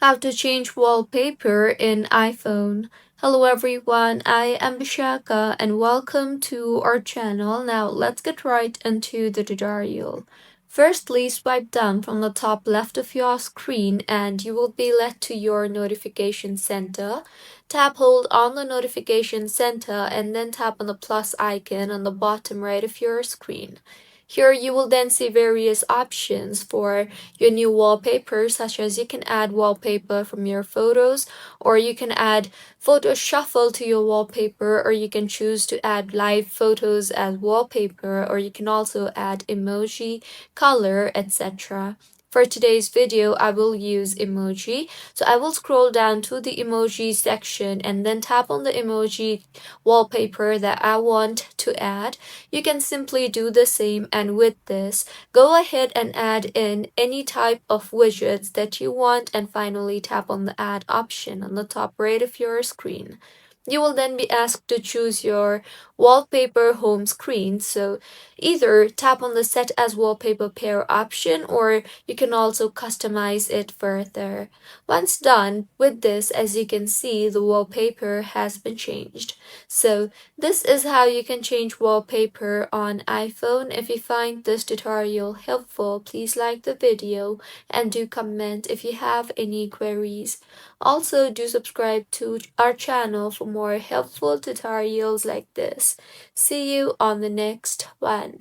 How to change wallpaper in iPhone. Hello everyone, I am Bishaka and welcome to our channel. Now let's get right into the tutorial. Firstly, swipe down from the top left of your screen and you will be led to your notification center. Tap hold on the notification center and then tap on the plus icon on the bottom right of your screen. Here you will then see various options for your new wallpaper, such as you can add wallpaper from your photos, or you can add photo shuffle to your wallpaper, or you can choose to add live photos as wallpaper, or you can also add emoji, color, etc. For today's video, I will use emoji. So I will scroll down to the emoji section and then tap on the emoji wallpaper that I want to add. You can simply do the same, and with this, go ahead and add in any type of widgets that you want and finally tap on the add option on the top right of your screen. You will then be asked to choose your wallpaper home screen. So either tap on the set as wallpaper pair option, or you can also customize it further. Once done with this, as you can see, the wallpaper has been changed. So this is how you can change wallpaper on iPhone. If you find this tutorial helpful, please like the video and do comment if you have any queries. Also, do subscribe to our channel for more helpful tutorials like this. See you on the next one.